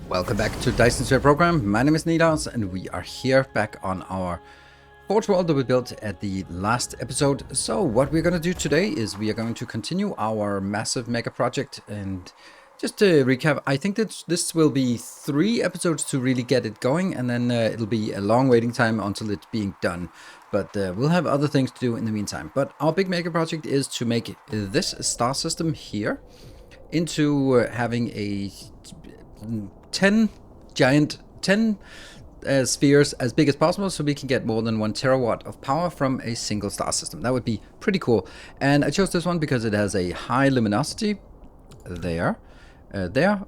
Welcome back to Dyson Sphere Program. My name is Nidas, and we are here back on our Forge world that we built at the last episode. So what we're going to do today is we are going to continue our massive mega project. And just to recap, I think that this will be 3 episodes to really get it going, and then it'll be a long waiting time until it's being done. But we'll have other things to do in the meantime. But our big mega project is to make this star system here into having a 10 spheres as big as possible, so we can get more than 1 terawatt of power from a single star system. That would be pretty cool. And I chose this one because it has a high luminosity there.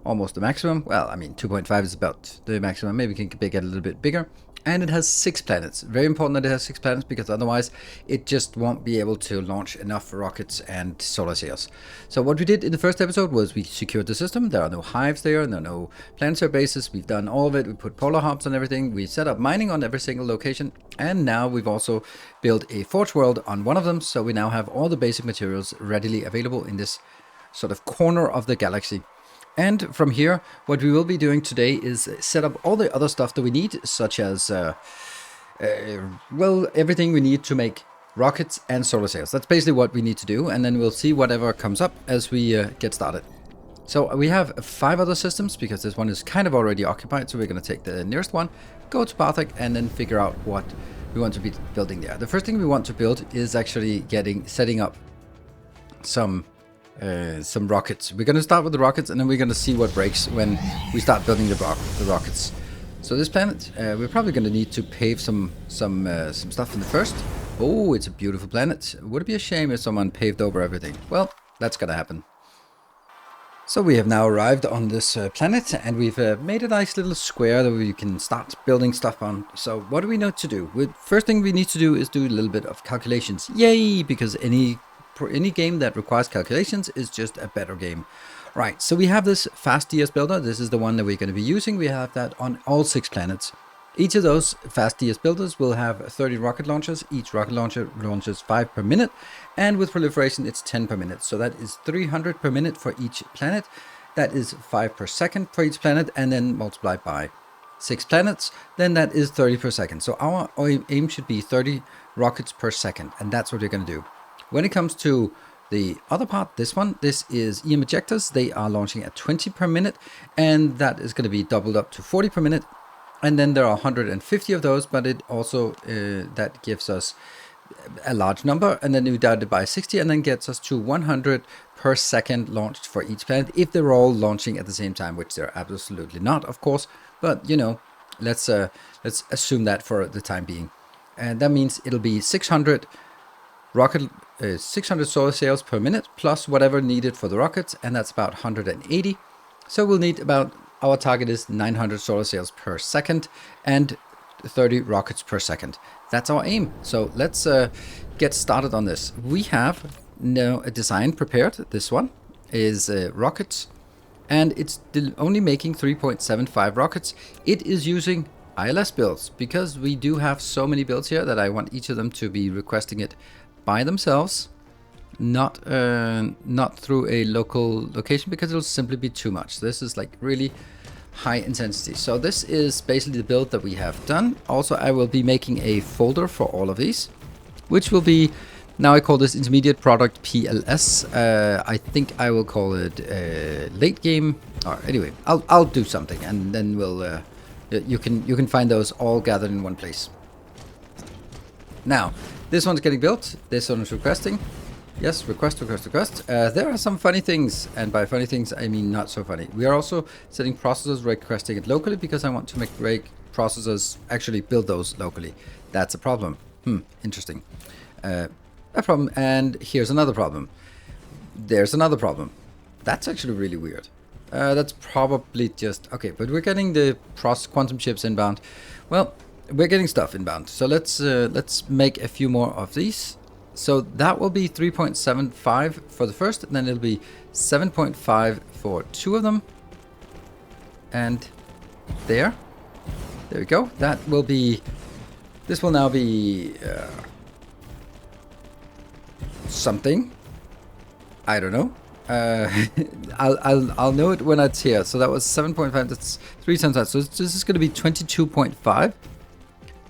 Almost the maximum. Well, I mean, 2.5 is about the maximum. Maybe we can make it a little bit bigger. And it has 6 planets. Very important that it has 6 planets, because otherwise it just won't be able to launch enough rockets and solar sails. So what we did in the first episode was we secured the system. There are no hives there, there are no planetary bases. We've done all of it. We put polar hubs on everything. We set up mining on every single location. And now we've also built a forge world on one of them. So we now have all the basic materials readily available in this sort of corner of the galaxy. And from here, what we will be doing today is set up all the other stuff that we need, such as, well, everything we need to make rockets and solar sails. That's basically what we need to do, and then we'll see whatever comes up as we get started. So we have 5 other systems, because this one is kind of already occupied, so we're going to take the nearest one, go to Bartek, and then figure out what we want to be building there. The first thing we want to build is actually setting up some rockets. We're going to start with the rockets, and then we're going to see what breaks when we start building the rockets. So this planet, we're probably going to need to pave some stuff in the first. Oh, it's a beautiful planet. Would it be a shame if someone paved over everything? Well, that's going to happen. So we have now arrived on this planet, and we've made a nice little square that we can start building stuff on. So what do we need to do? First thing we need to do is do a little bit of calculations. Yay! Because any game that requires calculations is just a better game. Right, so we have this fast DS builder. This is the one that we're going to be using. We have that on all 6 planets. Each of those fast DS builders will have 30 rocket launchers. Each rocket launcher launches 5 per minute, and with proliferation it's 10 per minute. So that is 300 per minute for each planet. That is 5 per second for each planet, and then multiplied by 6 planets, then that is 30 per second. So our aim should be 30 rockets per second, and that's what we're going to do. When it comes to the other part, this is EM ejectors. They are launching at 20 per minute, and that is going to be doubled up to 40 per minute. And then there are 150 of those, but it also, that gives us a large number, and then we divide it by 60, and then gets us to 100 per second launched for each planet, if they're all launching at the same time, which they're absolutely not, of course. But, you know, let's assume that for the time being. And that means it'll be 600 solar sails per minute, plus whatever needed for the rockets, and that's about 180. So we'll need about, our target is 900 solar sails per second and 30 rockets per second. That's our aim. So let's get started on this. We have now a design prepared. This one is rockets, and it's only making 3.75 rockets. It is using ILS builds, because we do have so many builds here that I want each of them to be requesting it by themselves, not through a local location, because it'll simply be too much. This is like really high intensity. So this is basically the build that we have done. Also, I will be making a folder for all of these, which will be, now I call this intermediate product PLS. I think I will call it late game, or anyway, I'll do something, and then we'll you can find those all gathered in one place. Now, this one's getting built. This one is requesting. Yes, request. There are some funny things, and by funny things I mean not so funny. We are also setting processors requesting it locally, because I want to make processors actually build those locally. That's a problem. Interesting. A problem, and here's another problem. There's another problem. That's actually really weird. That's probably just okay, but we're getting the quantum chips inbound. Well, we're getting stuff inbound, so let's make a few more of these. So that will be 3.75 for the first, and then it'll be 7.5 for 2 of them, and there we go. That will be, this will now be something, I don't know. I'll know it when it's here. So that was 7.5. That's 3 times that. So this is going to be 22.5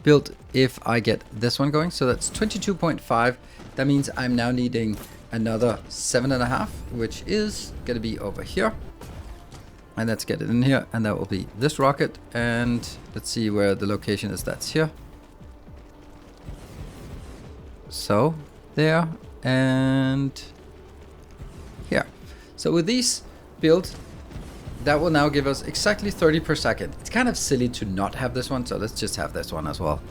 built if I get this one going. So that's 22.5. That means I'm now needing another 7.5, which is going to be over here. And let's get it in here, and that will be this rocket. And let's see where the location is. That's here. So there and here. So with these built, that will now give us exactly 30 per second. It's kind of silly to not have this one, so let's just have this one as well.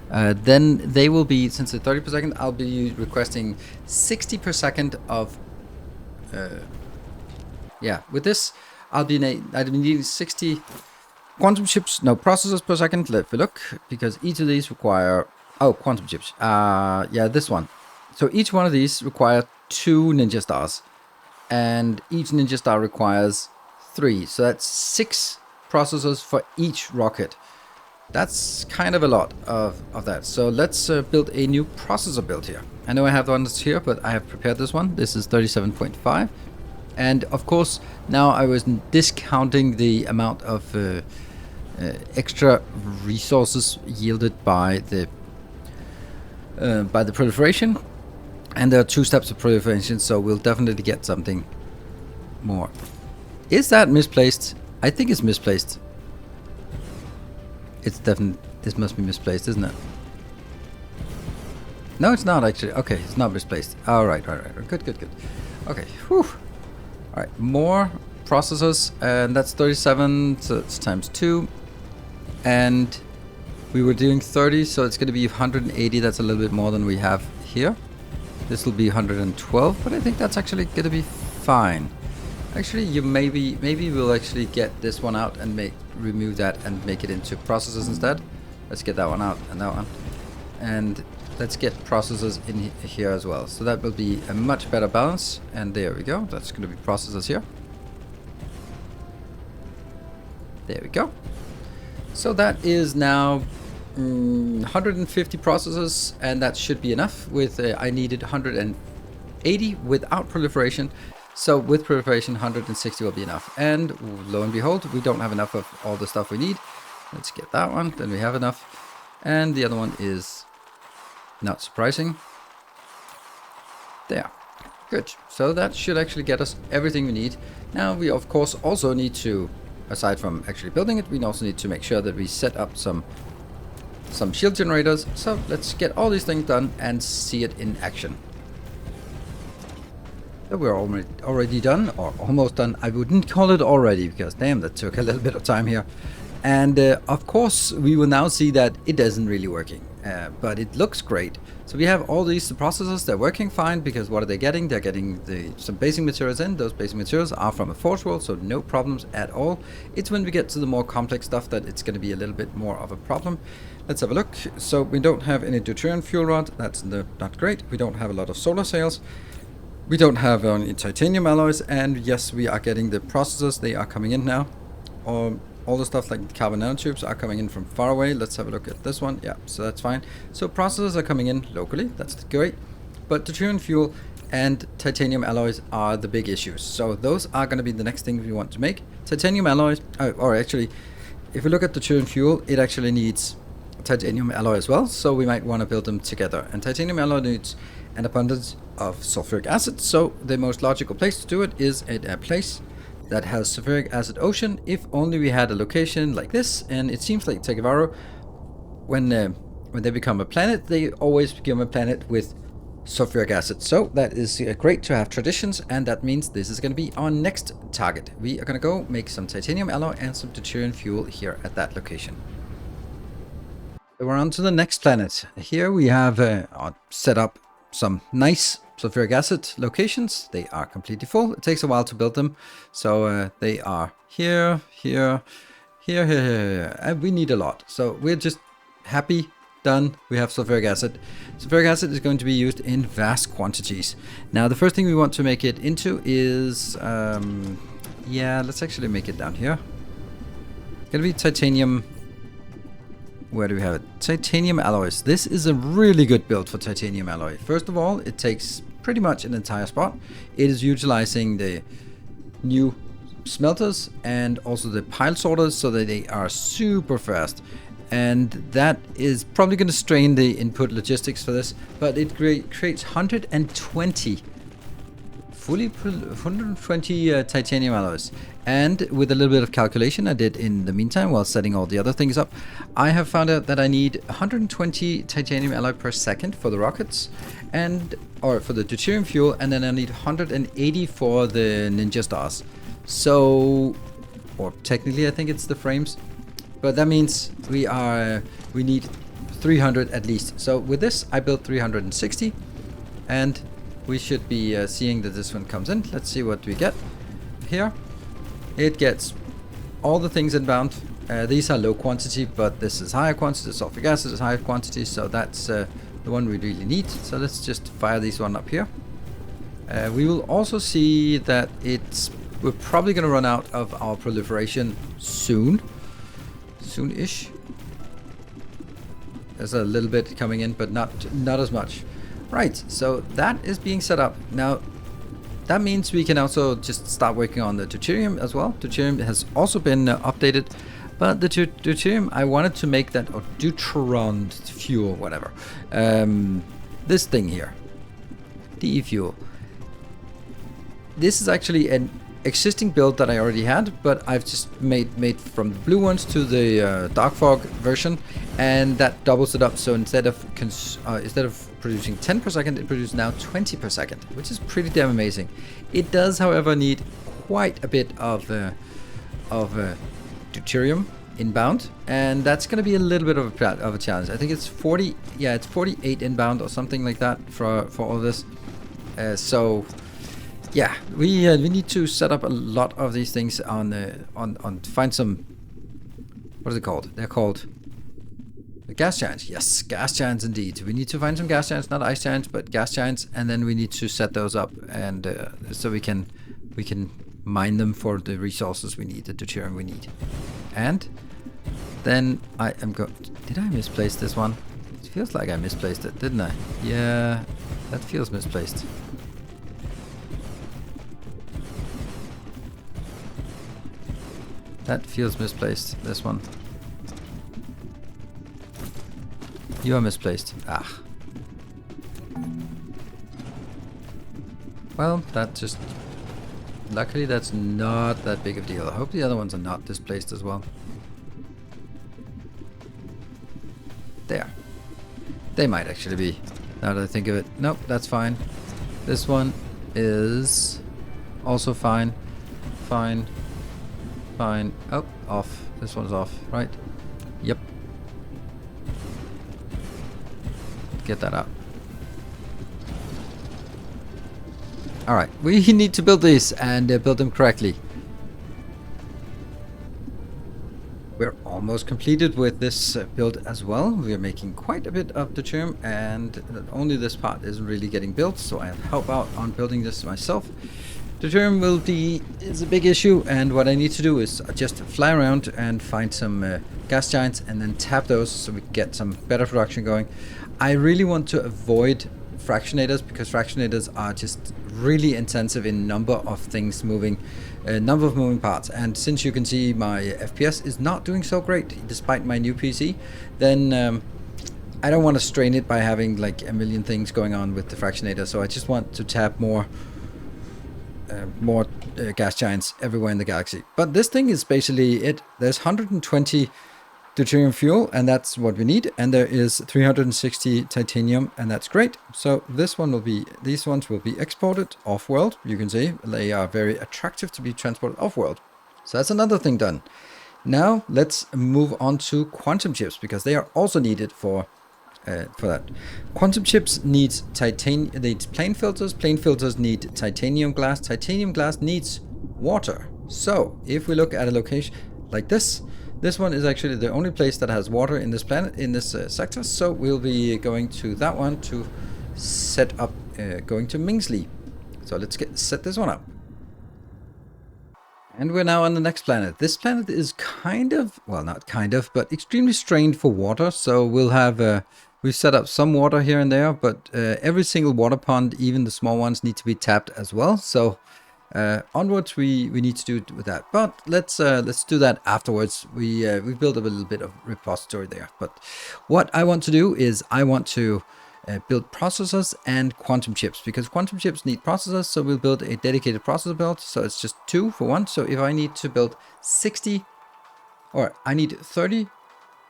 Then they will be, since it's 30 per second, I'll be requesting 60 per second of, yeah, with this, I'll be needing 60 quantum chips, no, processors per second. Let's look, because each of these require, oh, quantum chips. Yeah, this one. So each one of these require 2 ninja stars, and each ninja star requires 3. So that's 6 processors for each rocket. That's kind of a lot of that. So let's build a new processor build here. I know I have the one that's here, but I have prepared this one. This is 37.5. And of course, now I was discounting the amount of extra resources yielded by the proliferation. And there are 2 steps of proliferation, so we'll definitely get something more. Is that misplaced? I think it's misplaced. It's definitely, this must be misplaced, isn't it? No, it's not actually. Okay, it's not misplaced. All right. Good. Okay, whew. All right, more processors, and that's 37, so it's times 2. And we were doing 30, so it's going to be 180. That's a little bit more than we have here. This will be 112, but I think that's actually going to be fine. Actually, you maybe we'll actually get this one out and remove that and make it into processors instead. Let's get that one out and that one, and let's get processors in here as well. So that will be a much better balance. And there we go. That's going to be processors here. There we go. So that is now 150 processors, and that should be enough. With I needed 180 without proliferation. So with proliferation, 160 will be enough. And lo and behold, we don't have enough of all the stuff we need. Let's get that one. Then we have enough. And the other one is not surprising. There. Good. So that should actually get us everything we need. Now we of course also need to, aside from actually building it, we also need to make sure that we set up some shield generators. So let's get all these things done and see it in action. So we're already done, or almost done. I wouldn't call it already, because damn, that took a little bit of time here. And of course, we will now see that it isn't really working, but it looks great. So we have all these processors, they're working fine, because what are they getting? They're getting some basic materials in. Those basic materials are from a forge world, so no problems at all. It's when we get to the more complex stuff that it's going to be a little bit more of a problem. Let's have a look. So we don't have any deuterium fuel rod. That's not great. We don't have a lot of solar sails. We don't have any titanium alloys, and yes, we are getting the processors. They are coming in now. All the stuff like carbon nanotubes are coming in from far away. Let's have a look at this one. Yeah, so that's fine. So processors are coming in locally. That's great. But deuterium fuel and titanium alloys are the big issues. So those are going to be the next thing we want to make. Titanium alloys, or actually, if we look at deuterium fuel, it actually needs titanium alloy as well. So we might want to build them together. And titanium alloy needs an abundance of sulfuric acid. So the most logical place to do it is at a place that has sulfuric acid ocean. If only we had a location like this. And it seems like Tekavaro, when they become a planet, they always become a planet with sulfuric acid. So that is great to have traditions, and that means this is going to be our next target. We are going to go make some titanium alloy and some deuterium fuel here at that location. So we're on to the next planet. Here we have set up some nice sulfuric acid locations. They are completely full. It takes a while to build them. So they are here, and we need a lot. So we're just happy. Done. We have sulfuric acid. Sulfuric acid is going to be used in vast quantities. Now the first thing we want to make it into is yeah, let's actually make it down here. Gonna be titanium. Where do we have it? Titanium alloys. This is a really good build for titanium alloy. First of all, it takes pretty much an entire spot. It is utilizing the new smelters and also the pile sorters so that they are super fast. And that is probably going to strain the input logistics for this, but it creates 120 titanium alloys. And with a little bit of calculation I did in the meantime while setting all the other things up, I have found out that I need 120 titanium alloy per second for the rockets, or for the deuterium fuel, and then I need 180 for the ninja stars. So, or technically I think it's the frames, but that means we need 300 at least. So with this I built 360, and we should be seeing that this one comes in. Let's see what we get here. It gets all the things inbound. These are low quantity, but this is higher quantity. The sulfuric acid is higher quantity, so that's the one we really need. So let's just fire these one up here. We will also see that we're probably going to run out of our proliferation soon-ish. There's a little bit coming in, but not as much. Right, so that is being set up. Now, that means we can also just start working on the deuterium as well. Deuterium has also been updated, but the deuterium, I wanted to make that, or deuteron fuel, whatever. This thing here, DE fuel. This is actually an existing build that I already had, but I've just made from the blue ones to the Darkfog version, and that doubles it up. So instead of producing 10 per second, it produces now 20 per second, which is pretty damn amazing. It does, however, need quite a bit of deuterium inbound, and that's going to be a little bit of a challenge. I think it's 40, yeah, it's 48 inbound or something like that for all this. So yeah, we need to set up a lot of these things on find some, what is it called? They're called gas giants. Yes, gas giants indeed. We need to find some gas giants, not ice giants, but gas giants, and then we need to set those up, and so we can mine them for the resources we need, the deuterium we need. And then I am did I misplace this one? It feels like I misplaced it, didn't I? Yeah, that feels misplaced. That feels misplaced, this one. You are misplaced. Ah. Well, that just... Luckily that's not that big of a deal. I hope the other ones are not displaced as well. There. They might actually be, now that I think of it. Nope, that's fine. This one is also fine. Fine. Fine. Oh, off. This one's off, right? Yep. Get that out. Alright, we need to build these and build them correctly. We're almost completed with this build as well. We are making quite a bit of deuterium, and only this part isn't really getting built, so I'll help out on building this myself. Deuterium is a big issue, and what I need to do is just fly around and find some gas giants and then tap those so we get some better production going. I really want to avoid fractionators, because fractionators are just really intensive in number of things moving, number of moving parts. And since you can see my FPS is not doing so great despite my new PC, then I don't want to strain it by having like a million things going on with the fractionator. So I just want to tap more gas giants everywhere in the galaxy. But this thing is basically it. There's 120 deuterium fuel, and that's what we need, and there is 360 titanium, and that's great. So these ones will be exported off-world. You can see they are very attractive to be transported off-world. So that's another thing done. Now let's move on to quantum chips, because they are also needed for that. Quantum chips needs plane filters. Plane filters need titanium glass. Titanium glass needs water. So if we look at a location like this, this one is actually the only place that has water in this planet, in this sector. So we'll be going to that one to set up, going to Mingsley. So let's set this one up. And we're now on the next planet. This planet is kind of, well, not kind of, but extremely strained for water. So we'll have We've set up some water here and there, but every single water pond, even the small ones, need to be tapped as well. So onwards, we need to do it with that. But let's do that afterwards. We built up a little bit of repository there. But what I want to do is I want to build processors and quantum chips, because quantum chips need processors. So we'll build a dedicated processor build. So it's just 2 for 1. So if I need to build 60, or I need 30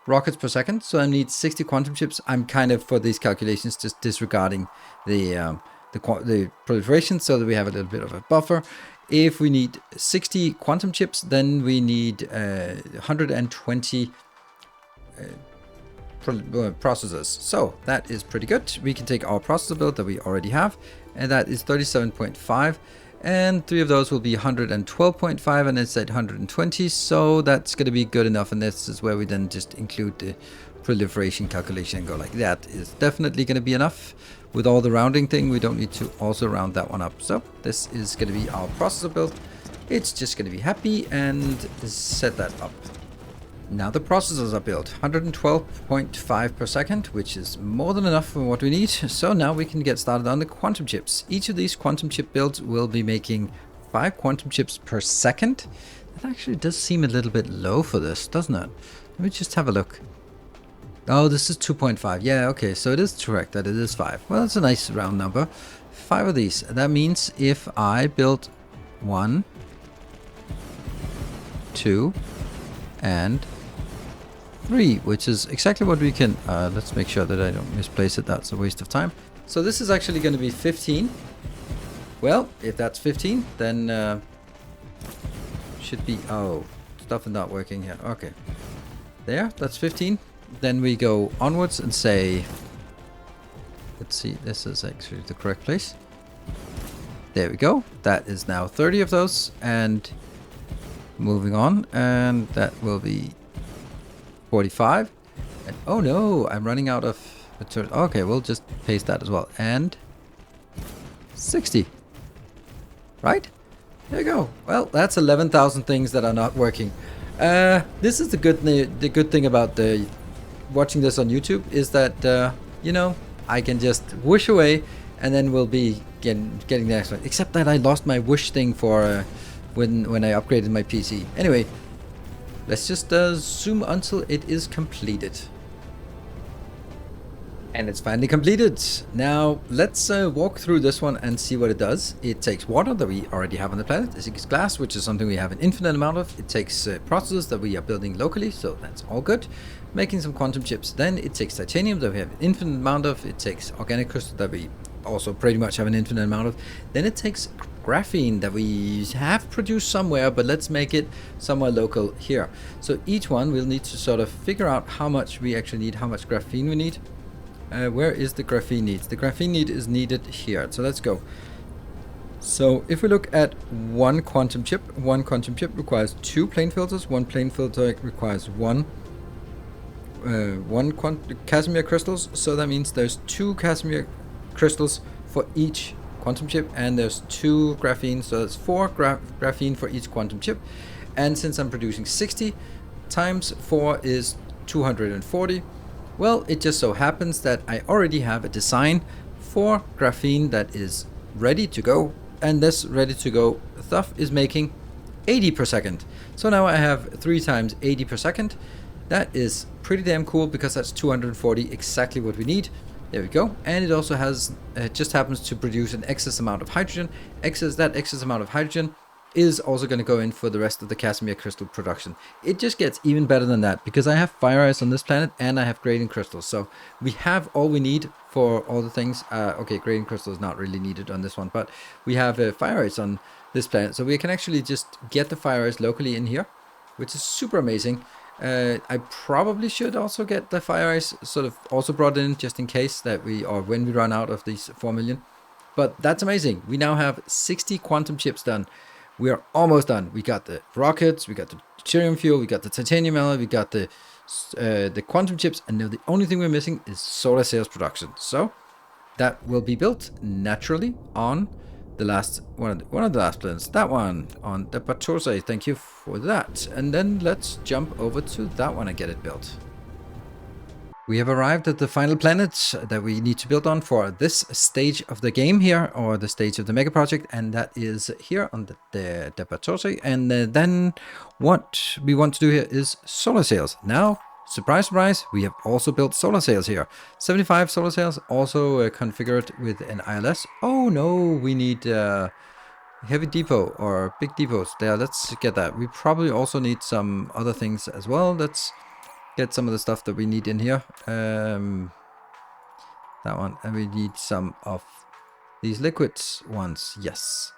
rockets per second, so I need 60 quantum chips. I'm kind of, for these calculations, just disregarding the proliferation, so that we have a little bit of a buffer. If we need 60 quantum chips, then we need 120 processors. So that is pretty good. We can take our processor build that we already have, and that is 37.5, and 3 of those will be 112.5, and it's at 120, so that's going to be good enough. And this is where we then just include the proliferation calculation and go like that. Is definitely going to be enough. With all the rounding thing, we don't need to also round that one up. So this is going to be our processor build. It's just going to be happy and set that up. Now the processors are built, 112.5 per second, which is more than enough for what we need. So now we can get started on the quantum chips. Each of these quantum chip builds will be making 5 quantum chips per second. That actually does seem a little bit low for this, doesn't it? Let me just have a look. Oh, this is 2.5. Yeah, okay, so it is correct that it is 5. Well, it's a nice round number. 5 of these. That means if I build 1, 2, and 3, which is exactly what we can... let's make sure that I don't misplace it. That's a waste of time. So this is actually going to be 15. Well, if that's 15, then should be... Oh, stuff is not working here. Okay. There, that's 15. Then we go onwards and say... Let's see, this is actually the correct place. There we go. That is now 30 of those. And moving on. And that will be 45. And oh no, I'm running out of material. Okay, we'll just paste that as well. And 60. Right? There you go. Well, that's 11,000 things that are not working. This is the good thing about watching this on YouTube, is that you know, I can just whoosh away and then we'll be getting the next one. Except that I lost my whoosh thing for when I upgraded my PC. Anyway, let's just zoom until it is completed. And it's finally completed. Now let's walk through this one and see what it does. It takes water that we already have on the planet. It takes glass, which is something we have an infinite amount of. It takes processors that we are building locally, so that's all good. Making some quantum chips. Then it takes titanium that we have an infinite amount of. It takes organic crystal that we also pretty much have an infinite amount of. Then it takes graphene that we have produced somewhere, but let's make it somewhere local here. So each one we'll need to sort of figure out how much we actually need, how much graphene we need. Where is the graphene need? The graphene need is needed here. So let's go. So if we look at one quantum chip requires 2 plane filters. One plane filter requires one Casimir crystals. So that means there's 2 Casimir crystals for each quantum chip, and there's 2 graphene. So that's 4 graphene for each quantum chip. And since I'm producing 60 times 4 is 240. Well, it just so happens that I already have a design for graphene that is ready to go, and this ready to go stuff is making 80 per second. So now I have 3 times 80 per second. That is pretty damn cool, because that's 240, exactly what we need. There we go. And it also has, just happens to produce an excess amount of hydrogen. That excess amount of hydrogen is also going to go in for the rest of the Casimir crystal production. It just gets even better than that, because I have fire ice on this planet and I have gradient crystals. So we have all we need for all the things. Okay, gradient crystal is not really needed on this one, but we have fire ice on this planet. So we can actually just get the fire ice locally in here, which is super amazing. I probably should also get the fire ice sort of also brought in, just in case that when we run out of these 4 million. But that's amazing. We now have 60 quantum chips done. We are almost done. We got the rockets, we got the deuterium fuel, we got the titanium alloy, we got the quantum chips, and now the only thing we're missing is solar cells production. So that will be built naturally on the last one of the last planets. That one on the Patose. Thank you for that. And then let's jump over to that one and get it built. We have arrived at the final planet that we need to build on for this stage of the game here, or the stage of the mega project, and that is here on the Debatose. And then what we want to do here is solar sails. Now, surprise, surprise, we have also built solar sails here. 75 solar sails, also configured with an ILS. Oh no, we need heavy depot or big depots there. Let's get that. We probably also need some other things as well. Let's get some of the stuff that we need in here. That one. And we need some of these liquids ones. Yes.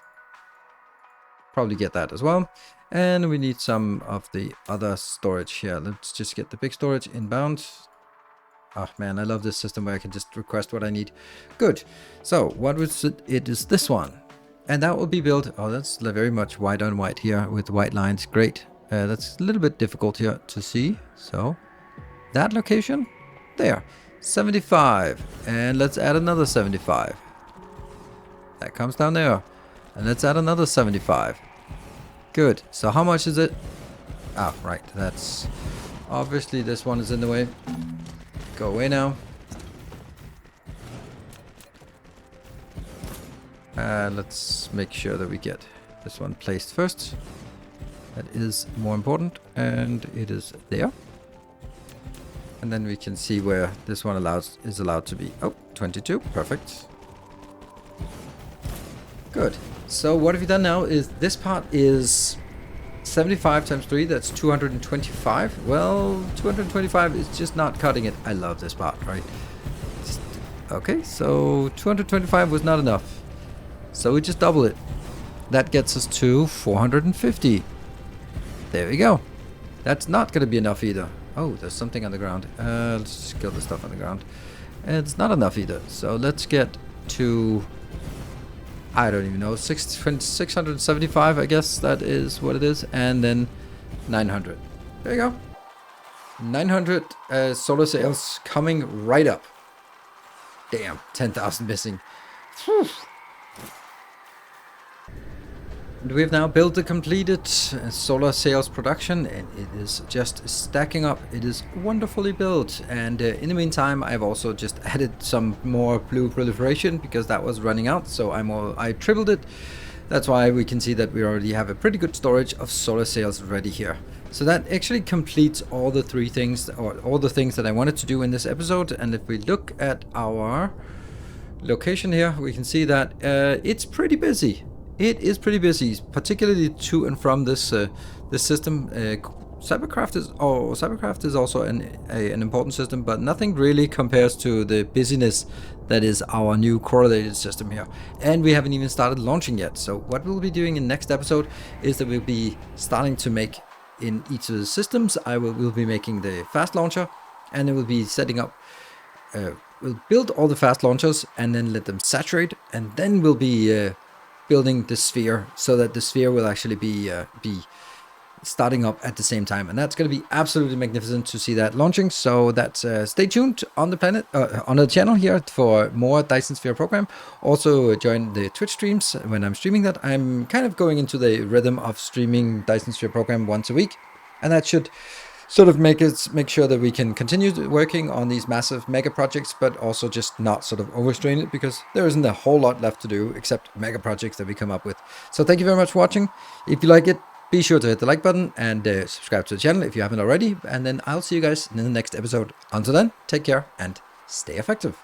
Probably get that as well. And we need some of the other storage here. Let's just get the big storage inbound. Oh man, I love this system where I can just request what I need. Good. So what was it? It is this one. And that will be built. Oh, that's very much white on white here with white lines. Great. That's a little bit difficult here to see. So that location there, 75, and let's add another 75. That comes down there, and let's add another 75. Good. So how much is it? Ah, right. That's obviously this one is in the way. Go away now. Let's make sure that we get this one placed first. That is more important, and it is there. And then we can see where this one is allowed to be. Oh, 22. Perfect. Good. So what have you done now is this part is 75 times 3. That's 225. Well, 225 is just not cutting it. I love this part, right? Okay, so 225 was not enough. So we just double it. That gets us to 450. There we go. That's not going to be enough either. Oh, there's something on the ground. Let's just kill the stuff on the ground. And it's not enough either. So let's get to, I don't even know, 675, I guess that is what it is. And then 900. There you go. 900 solar sails coming right up. Damn, 10,000 missing. Whew. And we have now built the completed solar sails production, and it is just stacking up. It is wonderfully built, and in the meantime I've also just added some more blue proliferation because that was running out, so I tripled it. That's why we can see that we already have a pretty good storage of solar sails ready here. So that actually completes all the three things, or all the things that I wanted to do in this episode. And if we look at our location here, we can see that it's pretty busy. It is pretty busy, particularly to and from this this system. Cybercraft is also an important system, but nothing really compares to the busyness that is our new correlated system here. And we haven't even started launching yet. So what we'll be doing in the next episode is that we'll be starting to make in each of the systems. We'll be making the fast launcher, and then we'll be setting up. We'll build all the fast launchers and then let them saturate, and then we'll be building the sphere so that the sphere will actually be starting up at the same time, and that's going to be absolutely magnificent to see that launching. So that's stay tuned on the planet on the channel here for more Dyson Sphere Program. Also join the Twitch streams when I'm streaming that. I'm kind of going into the rhythm of streaming Dyson Sphere Program once a week, and that should sort of make sure that we can continue working on these massive mega projects, but also just not sort of overstrain it, because there isn't a whole lot left to do except mega projects that we come up with. So thank you very much for watching. If you like it, be sure to hit the like button and subscribe to the channel if you haven't already. And then I'll see you guys in the next episode. Until then, take care and stay effective.